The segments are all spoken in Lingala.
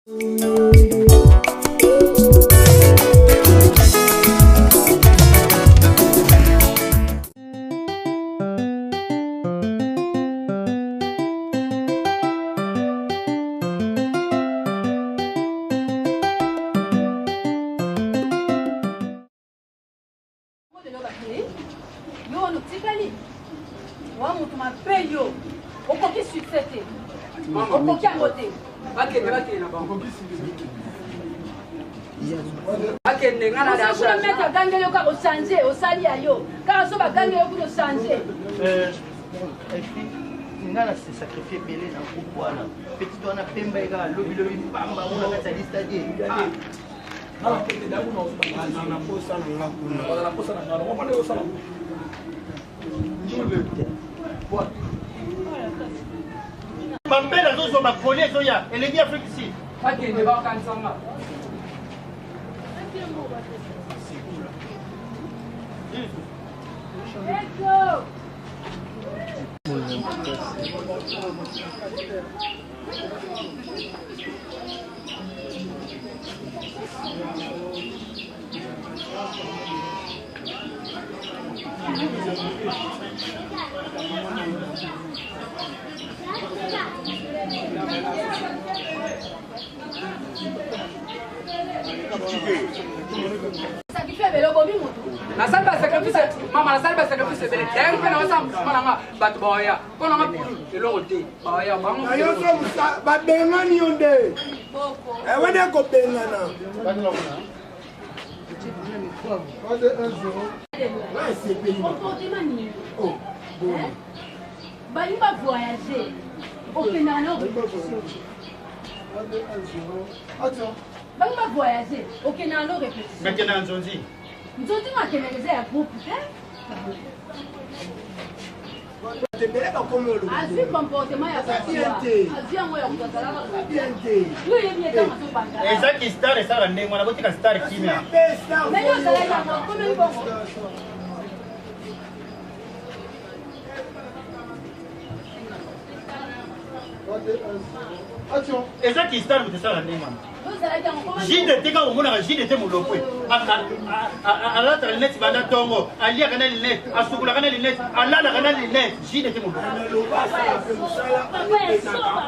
Se sacrifier belé dans le groupe. Petit doigt na pembe ga lobi lobi pamba on a ta liste dit. Bambela zozo ma collier zoya et les gars Afrique ici. OK, ne va pas ensemble. Let's go. La salle va sacrifice, maman, la salle va sacrifice, c'est bien. On a ensemble, on a battu boya, on a plus de l'autre. Boya, maman. Ayo so ba bengani onde. Eh wena ko bengana. Il va voyager. Aucun alors. Il va voyager. Aucun alors répétition. Maintenant Nzonzi. Nzonzi m'a canalisé à groupe. Azui comportement ya azui yango ya kutazala eza ki star esala ndenge wana botika star kimia mais yo zala yango comme bongo eza ki star mutesala ndenge wana Jide teka omona jide te mulopwe alata net banda tongo alia kana net asukula kana net alala kana net jide te mulopwe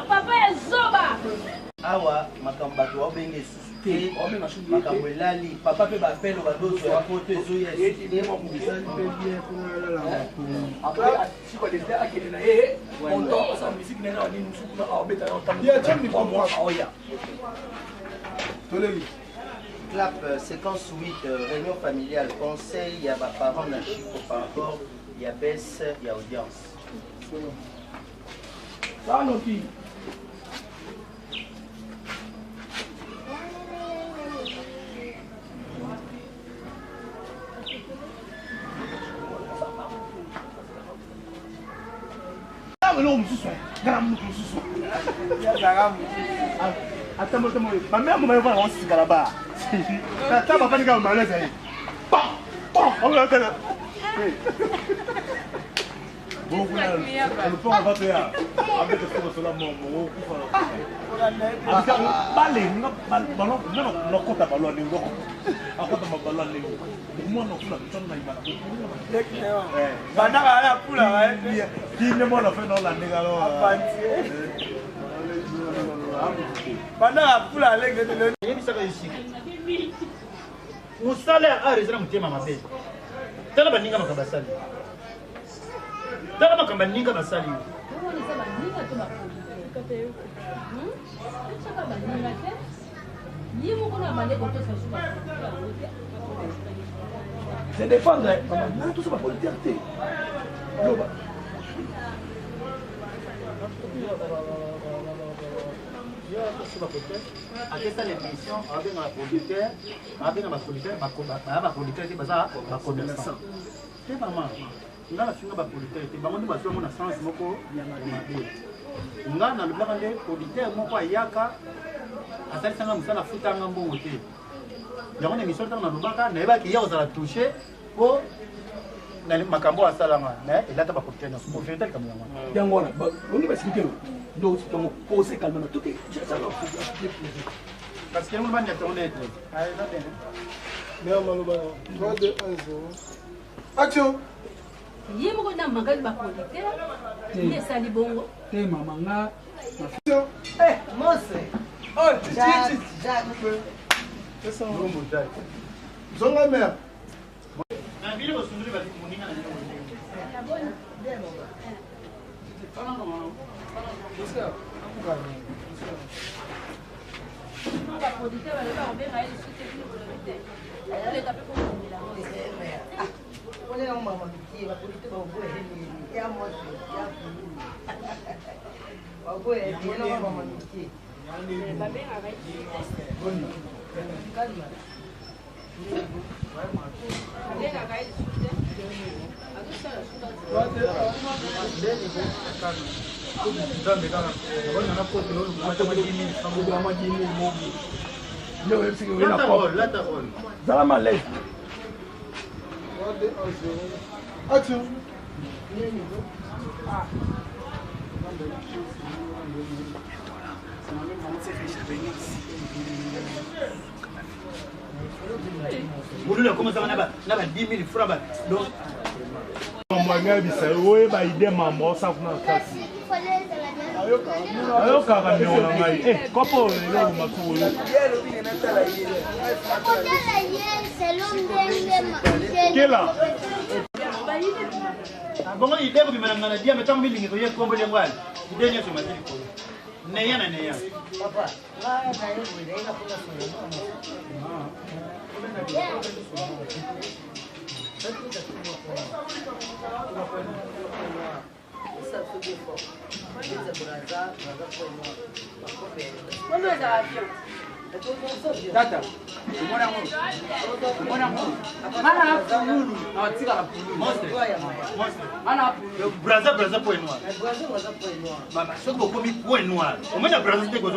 papa ezoba awa makambo to obenge te makambo elali papa pe bapelo badoso ya poto ezoya Après, si on était à Kenya, on doit sa musique n'est pas une musique à bêta Il y a déjà mis pour moi. Clap, séquence 8, réunion familiale, conseil, il y a des parents na chico par rapport, il y a baisse, il y a audience. Ça, non, qui Attends, ma mère m'a envoyé un cigare là-bas. Attends, ma femme m'a malaise. On va faire. Bon, le pont va faire. Avec le feu sur la mort, mon coup. Balé, non, ballon, non, compte à ballon, les gars. À quoi ma ballon, les gars. Moi, non, la personne n'a pas. Banana, la poule, qui ne m'a fait dans la négalo. Pendant la poule à l'aigle de l'œil. Mon salaire a raison de ma mère. Tala baninga makabasali. Tala makabaninga basali. c'est défendre. Maman, tout ça va pour liberté. Après ça, l'émission, avec un producteur, qui est un commerçant. C'est maman. On a un producteur, on a un sens, on a un producteur, on a yaka, à celle ci on a foutu un bon côté. Il y a une émission dans le Baka, il y a qui a touché pour makambo à Salama, et là, tu vas continuer. On fait tel comme ça. On va expliquer. Donc, on pose calmement. Tout est. Parce que nous, on est honnête. Action. Ye moko na mangali ba producteur. Ni sali bongo. Te mama nga. Eh, Mose. Oh, Jacques. C'est ça. Zonga mère. Na vile bosunduli bali kuninga na nini. Ba producteur ba ba obenga ile suite ni producteur. Ale tape ko ngila. On est en maman qui va producteur ba boye ni. Ya Mose, ya Fulu. Ba boye ni na maman qui. Ba benga ba ile. Calma. Benga ba ile suite. Action. Mulula comment ça va na ba 10 000 francs donc Mwanga bisa oye ba ide mama sa kuna kasi. Ayoka ka mi ona ngai. Kopo lelo makuru. Kela. bongo idée ko bimana ngana dia metam milingi ko yekombo le ngwali idée nyeso matili ko neya na neya Papa, lá na eu vou ir na fundação. Data, umona ngo. Umona ngo. Mana pululu, awatika la pululu. monstre Mana pululu. braza point noir mama soko komi point noir au moins la braza c'était quoi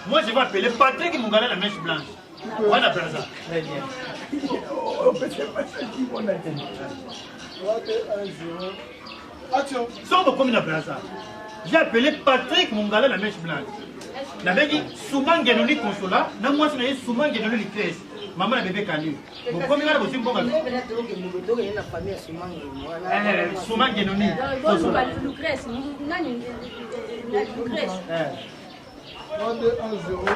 moi je vais appeler Patrick Mungala la mèche blanche voilà braza très bien Action. soko komi na braza j'ai appelé Patrick Mungala la mèche blanche nabeki Soumange noni consola na mwasi na ye Soumange noni litres maman na bébé Kani bon comme ngala bosi mboka Soumange noni consola Lucrèce, nani Lucrèce. 3-2-1-0.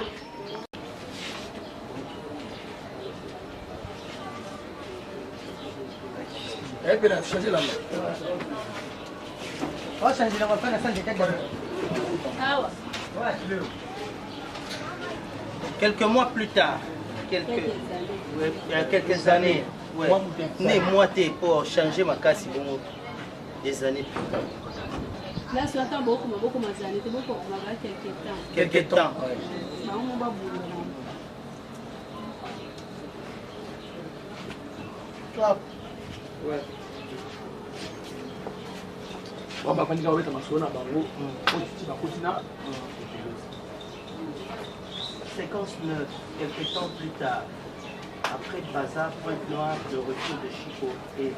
Elle peut la changer la main. On va changer la voiture, on va changer de Ah ouais. Quelques mois plus tard, il y a quelques années, ouais, né moitié pour changer ma casse des années plus tard. Là, sur attend beaucoup mazali, c'est beaucoup on va Quelques temps. Na on va bouler. Clap. Ouais. On va prendre la masona bango. Tu vas continuer. Séquence 9, quelques temps plus tard, après Bazar, Pointe Noire, le retour de Chico et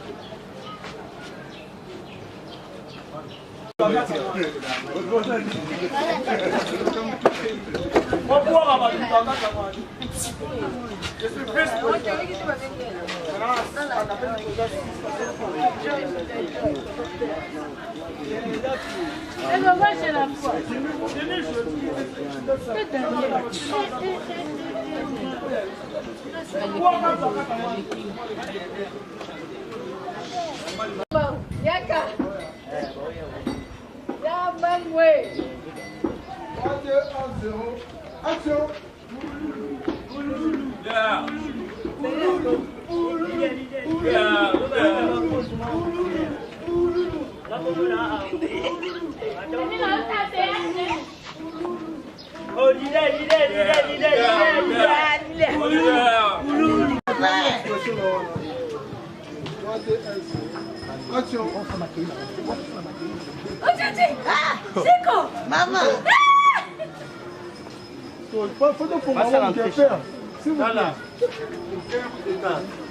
Yaka. Ya mamwe. 3-2-1-0. Action. Action. Chico. Maman. Faut donc pour maman qui faire. Si vous Voilà.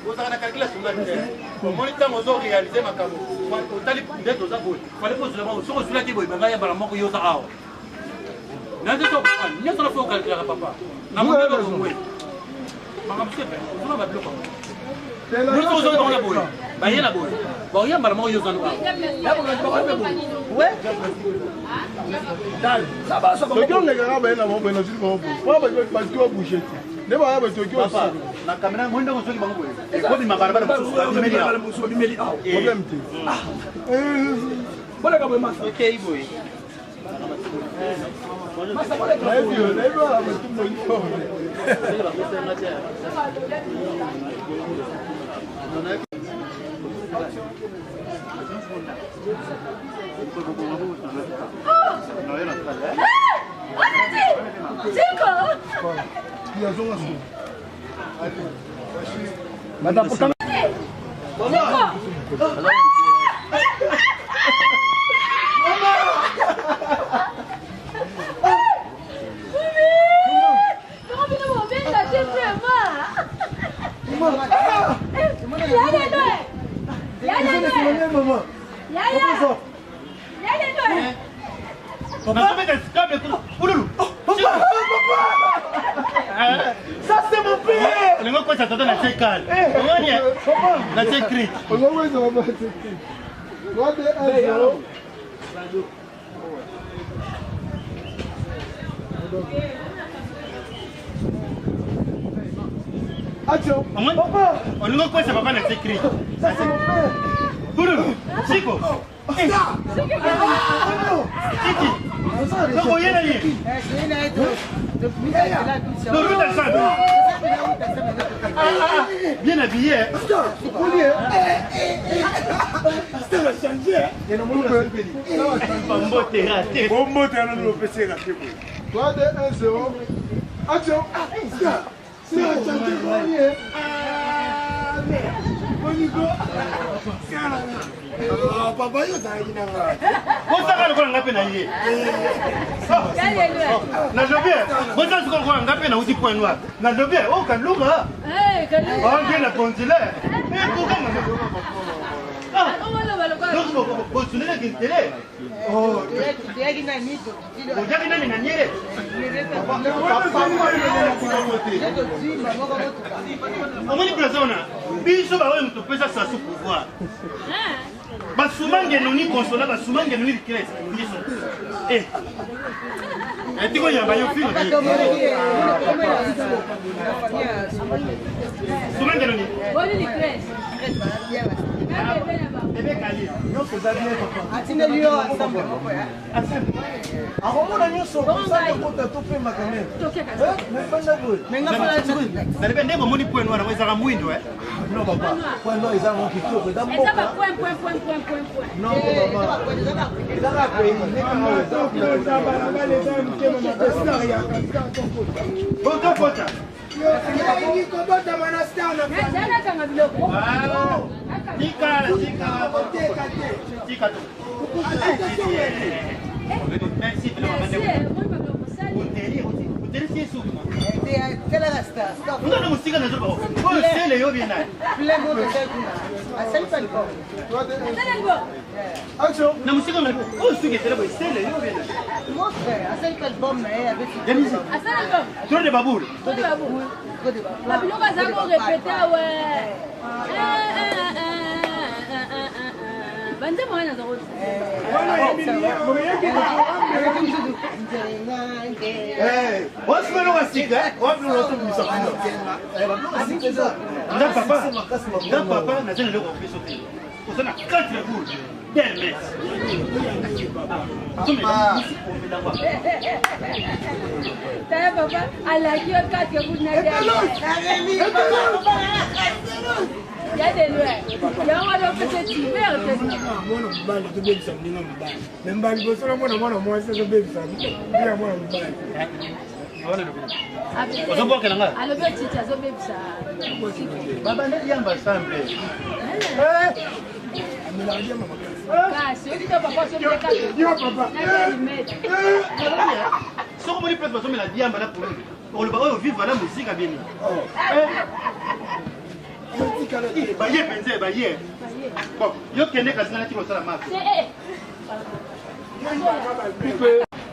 Vous avez calculé sur la terre. Comment les temps ont réalisé ma camo. Au tali d'être aux abos. Fallait que je le vois. Sur le qui boit, mais il y a pas la mort qui y a. nazo to nyo to fo calculer papa na mo ko ngwe mama msepe tuna ba bloko nous sommes dans la boue ba yena boue ba yena mara mo yo zanu ba ya ba ko ba boue ouais ça va ça le gars ne gars ba yena mo ba na zili mo ba ba ko bouger ne ba ba to ko papa na kamera mwenda ko soki bango e ko bi mabarabara mususu problème te voilà ka ba masa OK boy masa voilà ka ça c'est mon père. Le ngoko ça t'entend na sécal. On est na sécrit. On va voir ça va sécrit. Droit de 1-0. Action. Papa. On ngoko ça papa na sécrit. Ça c'est mon père. Boulou. Chico. Titi. Comment y est bien habillé. Toi de 1-0. Action. Papa, yo Bosaka lokola ngape na ye. Na jobie. Bosaka lokola ngape na uti point noir. Na jobie. Oh kaluka. Oh bien la consulaire. Mais pourquoi Oh,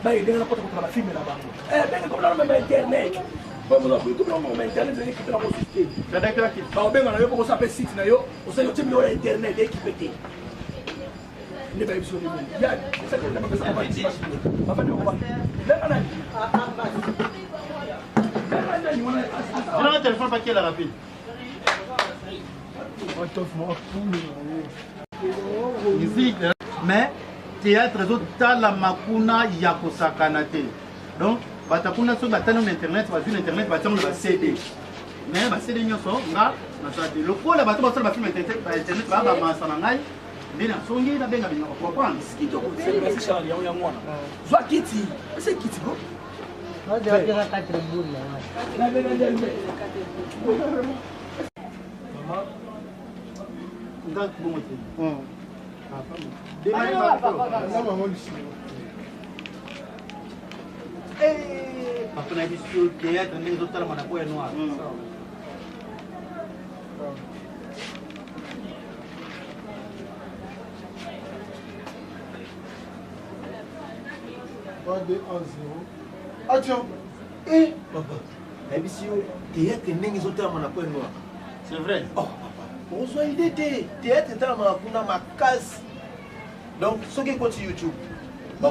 bah il est là pour te faire la film là-bas. Ben comme là même internet. Bon on a pris comme là même internet de l'équipe là au système. Ça d'accord qui. Bah ben on a eu pour ça faire site na yo, on sait que tu as internet équipé. Ne pas sur le monde. Il y a ça que on va faire. On va faire on va. Là un téléphone pas qui est la rapide. Mais théâtre la makuna ya kosakana te. Donc batakuna so batana internet ba sur internet ba tanga ba CD. Mais ba CD nyoso nga na sa de lokola bato ba film internet ba ba masana ngai. Ndina songi na benga binyo comprendre. Skito ko c'est Charles ya mwana. Soit kiti, c'est kiti go. On dirait qu'il y a 4 boules là. Parce qu'on a dit sur le théâtre, mais les autres, on a quoi noir. Attention. Eh, papa. Théâtre n'est pas noir. C'est vrai. Oh, papa. On soit idée, théâtre est ma case. Donc, ce qui est sur YouTube, on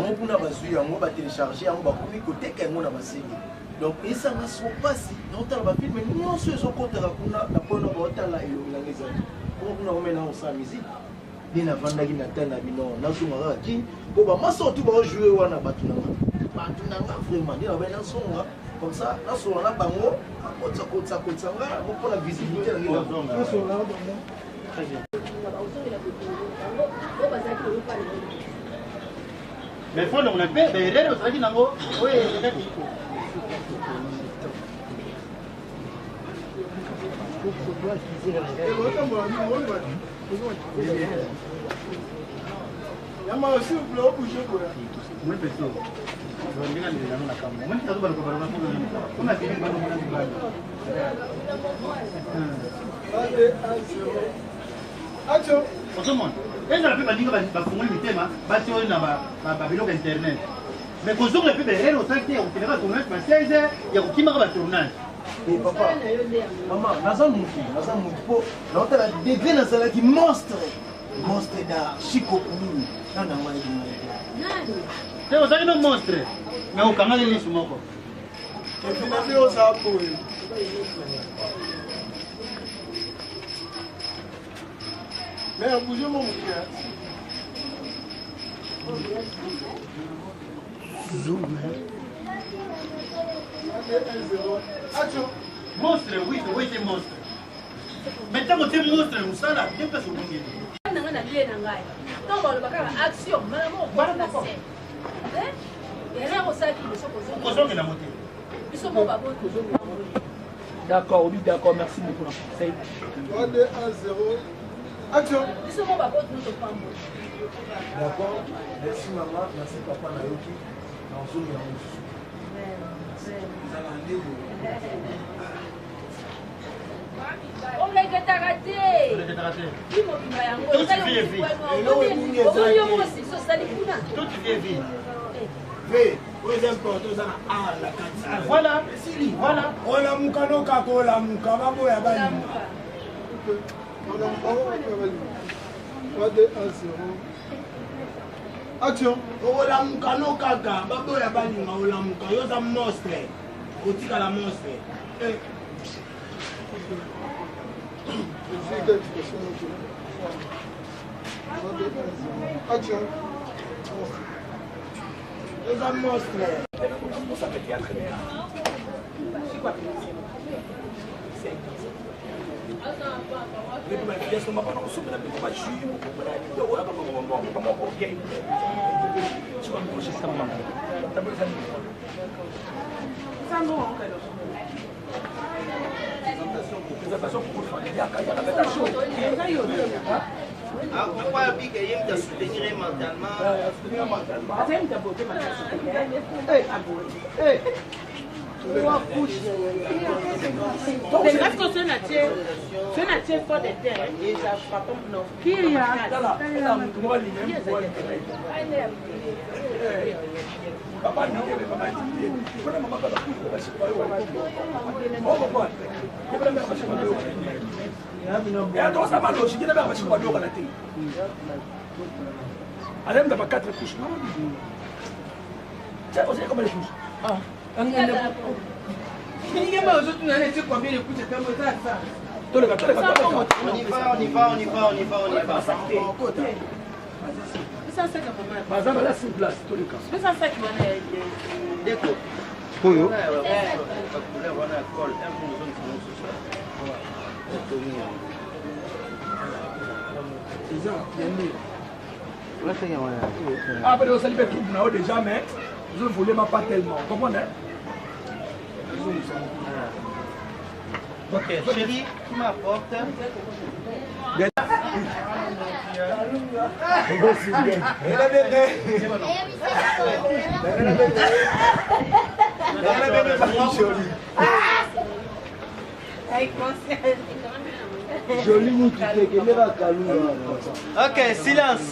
va télécharger, on va côté on va série. Donc, et ça ne se passe si on va filmer, nous on se compte à la bonne volta là et on a maintenant sa musique. Ni na vanda ki na tana bino na zunga ki bo ba maso tu ba jouer wana batunanga vraiment ni na ba na songa comme ça na so na bango kotsa nga mo pour la visibilité na ngina na so na bango très bien. Mais faut on a fait des erreurs ça dit nango oui Yama aussi vous voulez bouger quoi. Moi perso. On dit que nous na kama. Moi ça doit le couvrir on a fini par nous Attention. Tout le monde. Et ça fait pas dire ba fungoli mitema, ba tio na ba biloko internet. Mais quand on a fait des erreurs ça qui on finira tournage mais 16 heures, il y a qui marque tournage. Et papa, maman, naza mutu po, na otala degré nazala ki monstre da Chico Kulu, na mwana nani? Teo ça no monstre. Mais au canal les sumoko. Et finalement on ça pour. Mais bougez mon frère. Zoom. Monstre, oui, c'est monstre. Maintenant, tu es monstre, nous sommes là, tu es pas sur le monde. D'accord, oui, d'accord, merci beaucoup. 3, 2, 1, 0. Action. D'accord, merci maman, merci papa Nayoki. On l'a raté. Voilà, voilà. Voilà, Mukano Kakola, Mukababo Yabani. 3, 2, 1, 0. Action. Ola Mukano Kaka, Babo Yabani, Ola Muka, Yosa monstre. Otika la monstre. Action. Yosa monstre. Ça fait théâtre. Est-ce que ce n'est pas des terres et ça pas comme non. Qui y a Papa dit que papa dit que maman va pas passer par là. Oh papa. Il va pas passer par là. Et attends, ça va logique, il va pas passer par là à la télé. Elle n'a pas 4 couches. Tiens, vous savez comment les couches? Ah. On y va. Ah, mais vous allez faire tout déjà, mais vous ne voulez pas tellement. Vous comprenez? Ok, chérie, qui m'apporte? Ok, silence.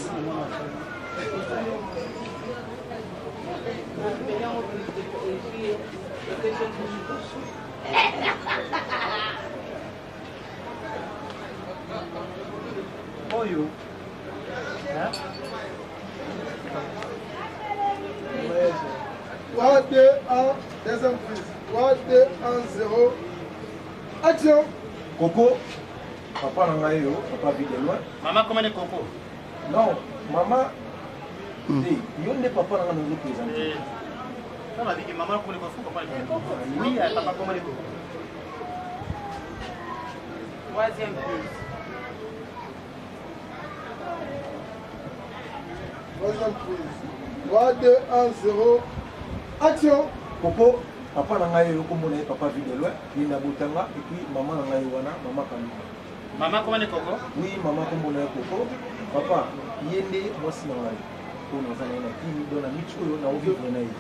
Oyo. 3, 2, 1, deuxième prise. 3, 2, 1, 0. Action. Coco, papa n'a pas eu, papa vit de loin. Maman, comment est Coco? Non, maman, il y a des papas dans nous présenter. On a dit que maman connaît pas fou, papa est Coco. Oui, papa, comment est Coco? Troisième prise. Troisième prise. 3, 2, 1, 0. Action. Coco, papa n'a pas eu, comme on est papa vit de loin, il n'a botanga, et puis maman n'a pas eu, maman Kamina. Maman, comment est Coco? Oui, maman, comme on est Coco. Papa, il y a des moi si on a eu. On a un qui donne un micho, on a oublié de naïf.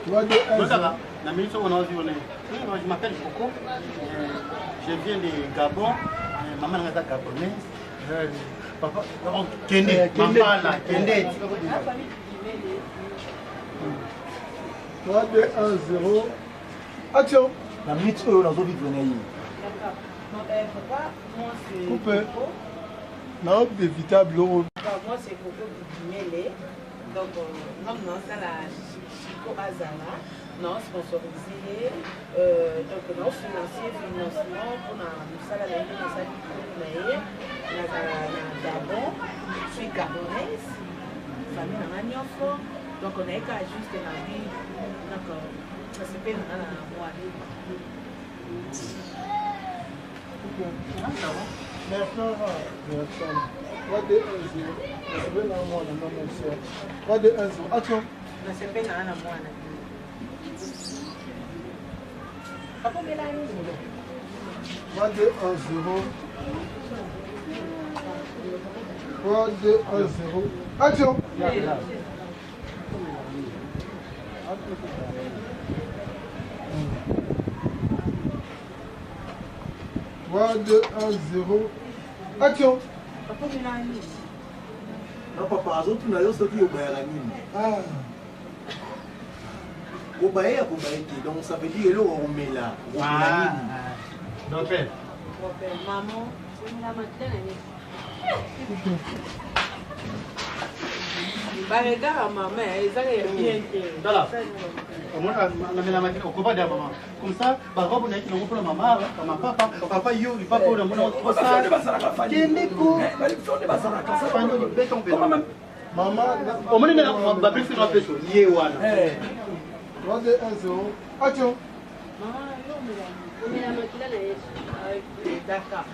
3, 2, 1, 0. La minute où on a vu, je m'appelle Coco. Je viens de Gabon. Maman est gabonaise. Papa, Kende, maman là, Kende. 3, 2, 1, 0. Action. La minute où on a oublié de naïf. Papa, moi c'est Coupé. Coco. Non, évitable. Moi c'est Coco Bimele. Donc, non, ça la Chico Azala. Non, sponsorisé. Donc, non, financier, financement pour la salle à la vie, la salle de Gabon. Je suis gabonaise. Famille dans Agnof. Donc, on est qu'à juste la vie. Donc, ça s'appelle dans la moelle. Maintenant, 3, 2, 1, 0. 3, 2, 1, 0. Action. Ça s'appelle dans la moelle. 3, 2, 1, 0. 3, 2, 1, 0. Action. 3, 2, 1, 0. Action. Non, papa, les autres, nous avons sorti au Bayarani. Ah. Au Bayar, donc ça veut dire que l'eau, on met là. Donc, père. Maman, bah regarde à ma mère, ils allaient bien. Voilà. Comme ça, robe n'a pas pour maman, papa, yo, il pas pour le monde. Maman, au moins, on va plus faire un peu de Yewana. 3, 2, 1, 0. Action. D'accord.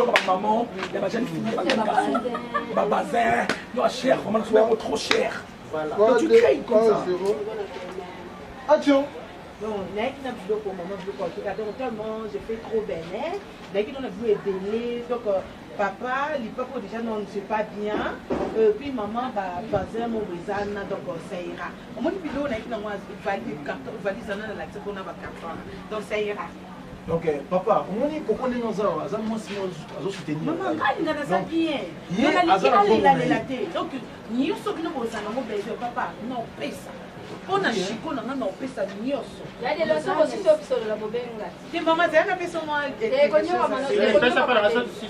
Maman, il y a ma jeune fille, ma bazin, non, cher, vraiment, c'est trop cher. Voilà. 3, 2, 1, 0. Action. Donc, pour maman, tellement je fais trop bien. On a vu aider. Donc, papa, il peut déjà non, c'est pas bien. Puis maman, bazin, mon voisin, donc ça ira. Au moins, vidéo, on a valide dans la donc ça ira. Donc, papa, on est pour qu'on ait nos arbres, ça, moi, si on a soutenir. Maman, quand il a ça bien, il a la tête. Donc, nous sommes besoin, papa, non, paye ça. On a chico, on a paye ça, nous sommes. Il y a des leçons aussi sur la bobenga. Des mamans, il y a des personnes qui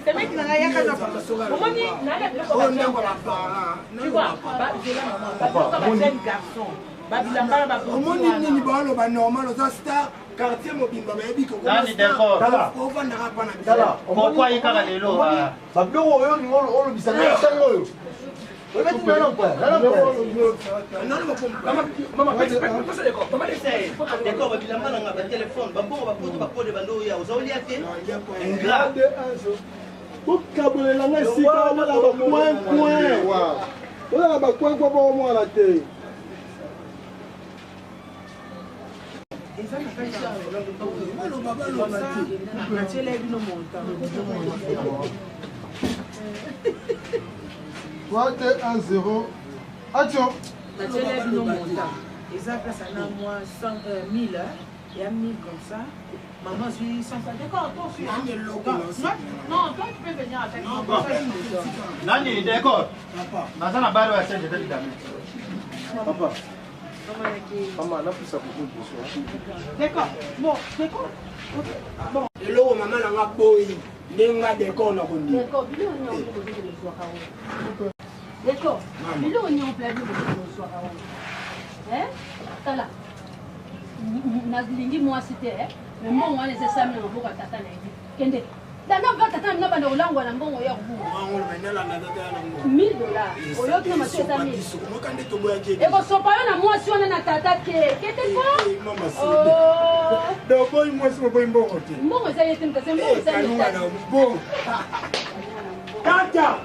c'est mec qui n'a rien qu'à faire. Comment dit? Tu vois, un jeune garçon. Comment dit normal aux stars quartier mobimba baby ko d'accord. Tala. Pourquoi il kala lelo ba? Ba bloko oyo ni olo bisanga sango oyo. Oyo tu na non pas. Maman, d'accord, ba bilamba na ba téléphone, ba bongo ba poto ba kode bando ya ozolia te. Ingrat. Pour caboler la ngai sika wala ba point. Wala ba point kwa ba mo la te. Toi, t'es 1-0. Action. Et ça, ça n'a moi 1000, il y a 1000 comme ça. Maman, je suis 100. D'accord, toi, je suis. Non, toi, tu peux venir avec moi. Nani, d'accord. Papa. Na bado ya sende tadi dame. Papa. Maman, on a plus ça pour vous. D'accord. Bon, d'accord. Bon. Hello, maman, on a boy. Nenga d'accord na kondi. D'accord, bilo on est en train de le soir. D'accord. Bilo on est en train de le soir. Hein? Tala. Na lingi moi c'était hein. Mais moi on les examens on va tata na idi. Kende. Dana va tata na bana olangwa na mbongo ya kubu. $1000. Oyo tuna mateta 1000. Et bon so pa na moi si on na tata ke. Kete ko? Oh. Donc boy moi c'est boy mbongo te. Mbongo za yetu mtase mbongo za yetu. Bon. Tata.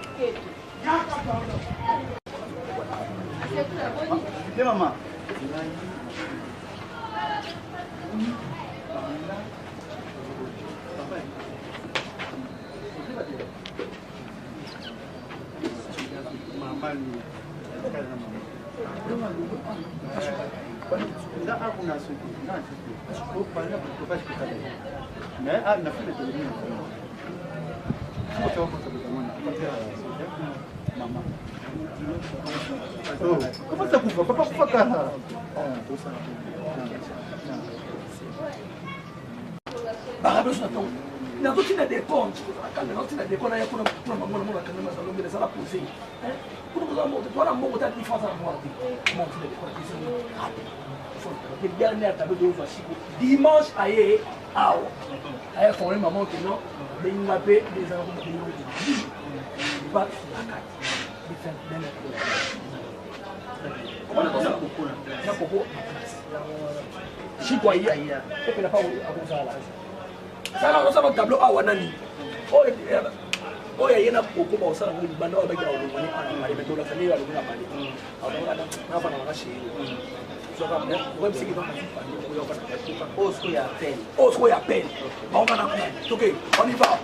C'est maman. Comment ça coupe? Papa coupe pas. Na rotina de compte, na rotina de compte, kuna mambo na kana mazalo mbele sana posé. Kuna mzamo tuona mambo ta différence à moi. Mambo de compte. Le dernier tableau de jour chico. Dimanche aye awo. Aye font une maman qui non, des ngapé des enfants qui non. Pas la carte. Comment on ça pour là? Ça pour chico aye. Et puis la pas à ça là. Ça on ça tableau awa nani. Oh ya yena poko ba osala ngo banda ba ba o mani ana mali beto la famille ala kuna mali. Awa na fa na makashi. So ba mo web sigi ba ko yo ba Oh, ce qu'il y a à peine. Oh, ce qu'il y a à peine. Bon, on a ok, on y va.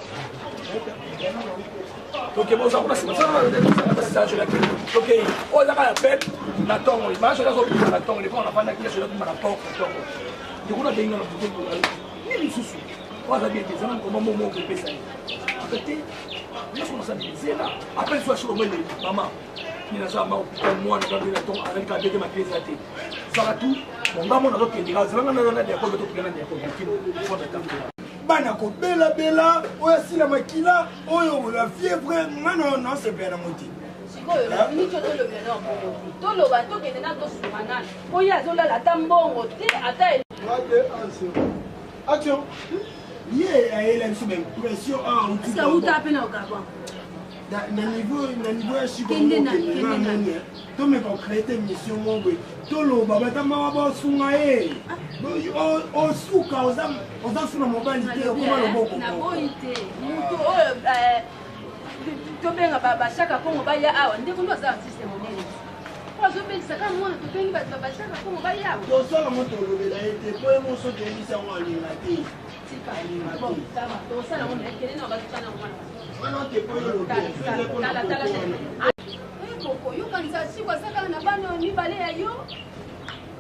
Ok, bon, ça on a ça je la ok, oh, ça va à peine. La tongue, il marche là sur la tongue, les fois on a pas d'acquis sur la tongue. Du coup, on a des gens qui ont des sous. On a bien des gens comme moment que peut ça. En fait, laisse-moi ça dire là. Après soit sur le maman. Il n'a jamais moi dans la tongue avec la deuxième crise là. Ça va tout. On va monter que les raisons on a des écoles de tout plein d'écoles. Bana ko bela bela oya sila makila oyo la fièvre non c'est bien la moitié. Sikoyo la ni choto le beno to lo ba to kende na to sumana. Oya zola la tambongo te ata 3-2-1-0. Action. Yé elle a une pression en tout. Ça ou taper na okabwa. Na niveau ya chiko to me concréter mission mongwe to lo baba tama ba sunga e o suka ozam suna mobile te ko ma lo boko na boite mutu to benga baba shaka ko mobile awa ndeko ndo za system monene kwa zo benga saka mwana to benga baba shaka ko mobile awa to sala moto lo bela ete po mo so de bisa wa li na te bon ça va to sala mwana kene na ba tsana mwana non te po lo Koko, you can see what's going on. mibale ya yo.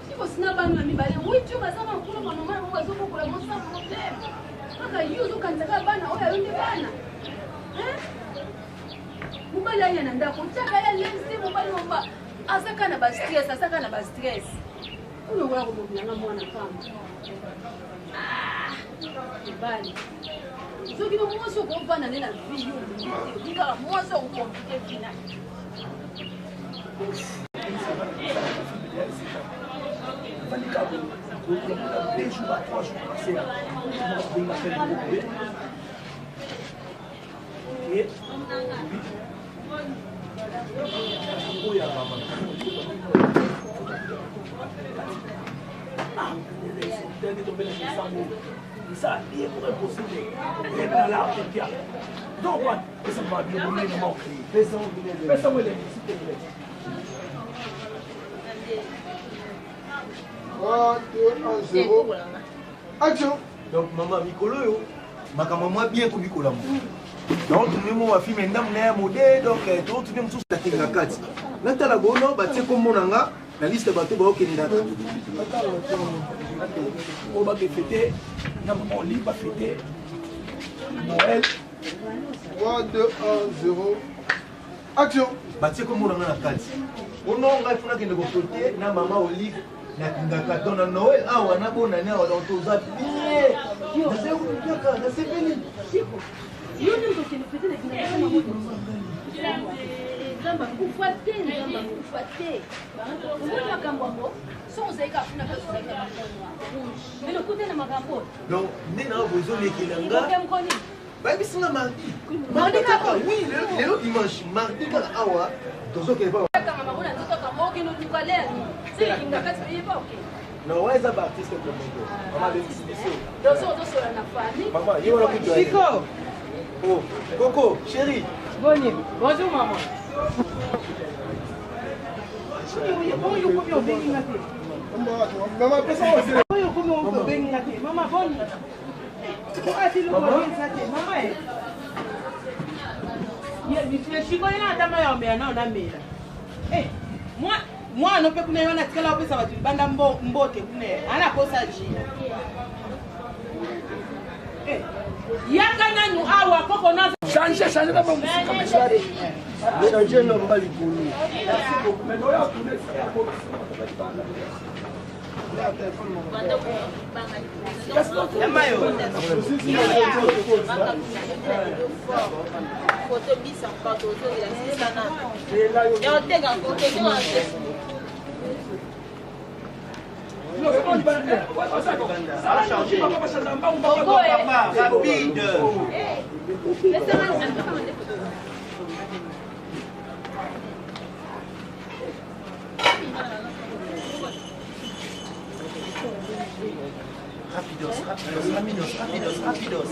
Siko sina bana mibale. Wicho bazama kula kwa mama yangu azoko kula mosa problem. Kaka yuzo kanzaka bana oya yonde bana. Mobali yana ndako chaka ya lensi mobali mba. Asaka na ba stress. Uno ngora kumubulanga mwana kama. Mobali. Soki no mwaso ko bana nela vie yo. Ndika mwaso ko compliquer final. Ça, il est possible. Il est là, il est là. Donc, ça va bien, on est mort. Fais-ça, on est s'il te plaît. 3, 2, 1, 0. Action. Donc, maman, Mikolo, yo. Maman, moi, bien comme Mikolo. Donc, nous avons fait un modèle. Donc, nous avons tous la technique. Là, tu as la bonne, tu sais comment on a la liste de bateaux qui est là. On va fêter, on va fêter Noël. 3, 2, 1, 0. Action. Tu sais comment on a la carte. On a fait un côté, na maman Olive. Na carton na Noël, ah, on a bon année, on a tous habillés. C'est fini. Yo ndio kinifitile kinafanya mambo. Nzamba kufuate. Mbona kambongo? Sio zaika kuna kazi zaika. Mimi nakute na makambo. Donc, nina besoin de kilanga. Mkoni. Ba bisinga mardi. Mardi kaka, oui, le dimanche, mardi kaka awa. Tozo ke ba. Kama mama ndoto kama oke no tukalea. C'est kinga kazi yepa oke. Non, ouais, ça Baptiste comme bongo. Maman de ici. Doso na famille. Maman, yo la kutu. Chico. Oh, Coco, chérie. Bonjour maman. Maman, pesa aussi. Maman, bonne. Moi, non, peut pas na tikala opesa batu banda mbote kune. Ana kosa ji. Yanga nanu awa koko na Changer na bon comme ça. Mais dans Dieu non pas les couler. Merci beaucoup. Mais nous là tourner ça. Photo bisa photo ya sana. Ya otega kote kwa ça a changé. Rapide. Rapidos.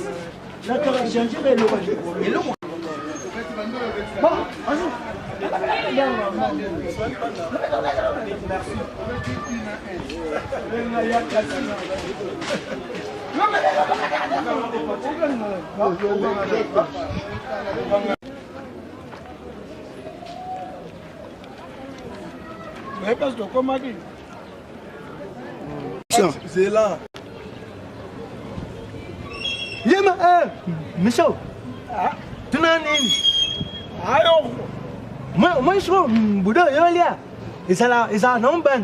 Là, tu as changé le logo. C'est là. Yema, Michel. Tu n'as ni. Alors, moi, je suis Bouddha, et ça non ban.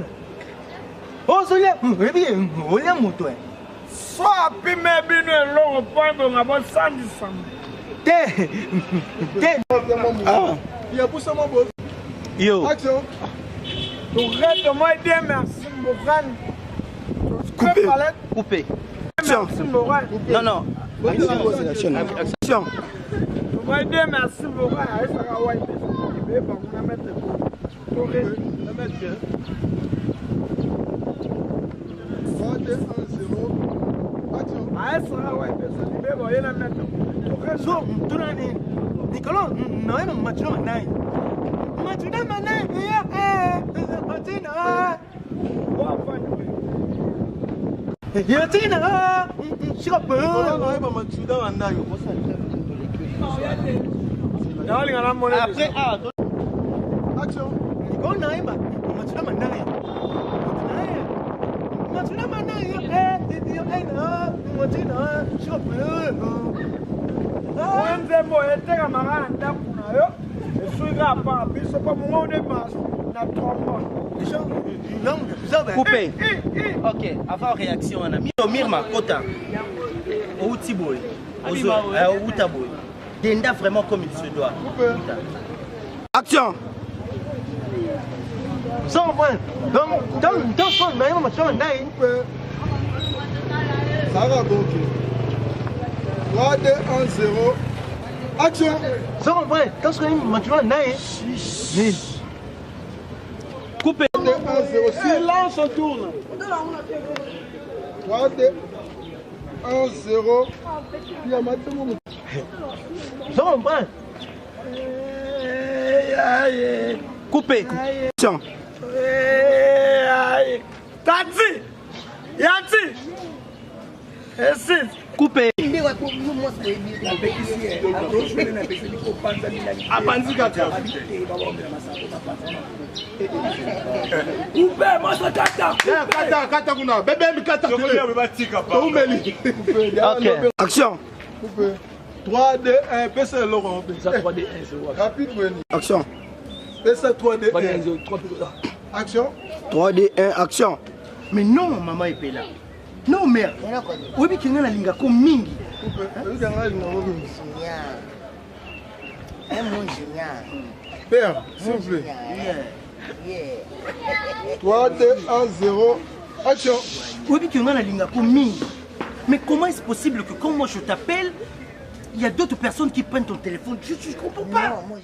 Oh, c'est là, on l'a monté. soit pime bino elongo point nga bon sandisam. Ah, il y a pour ça mon beau. Yo. Action. Donc reste moi dire merci Moran. Coupé. Action. Non. Action. Moi dire merci Moran, ça va ouais. Mais bon, on va mettre le mettre. 3, 2, 1, 0. Action. Ah, ça va ouais, mais bon, il y a mettre. So, tunani. Nicolas, non, non, matino manai. Matino manai, Yatina, shop. Après, action. Go naimba. Matuna manai. Matuna manai. Matuna. Nzembo eteka mangana ndaku na yo. Esuika pa biso pa mongone maso na trompe. Coupé. Ok, avant réaction, on a mis Mirma, Kota, Outiboy, Outaboy. Denda vraiment comme il se doit. Action. Sans point. Dans son même match, on a Ça va donc. 3, 2, 1, 0. Action. Sans point. Dans son même match, on a Coupé. 3, 2, 1, 0. Silence, on tourne. 3, 2, 1, 0. Puis à maintenant. Sans point. Coupé. Action. Tati! Yati! Esi! Coupé. Coupé, moi je kata! Kata kuna. Bébé mi kata. Action. 3, 2, 1. Pesa Laurent. 3, 2, 1, 0. Rapide, Bweni. Action. Pesa 3, 2, 1. 3, 2, 1. Action. 3, 2, 1, action. Mais non, maman est là. Non, mère. Oui, mais tu as la linga comme mingi. Père, s'il vous plaît. 3, 2, 1, 0. Action. Oui, mais tu as la linga comme mingi. Mais comment est-ce possible que quand moi je t'appelle, il y a d'autres personnes qui prennent ton téléphone? Je comprends pas. Non, moi,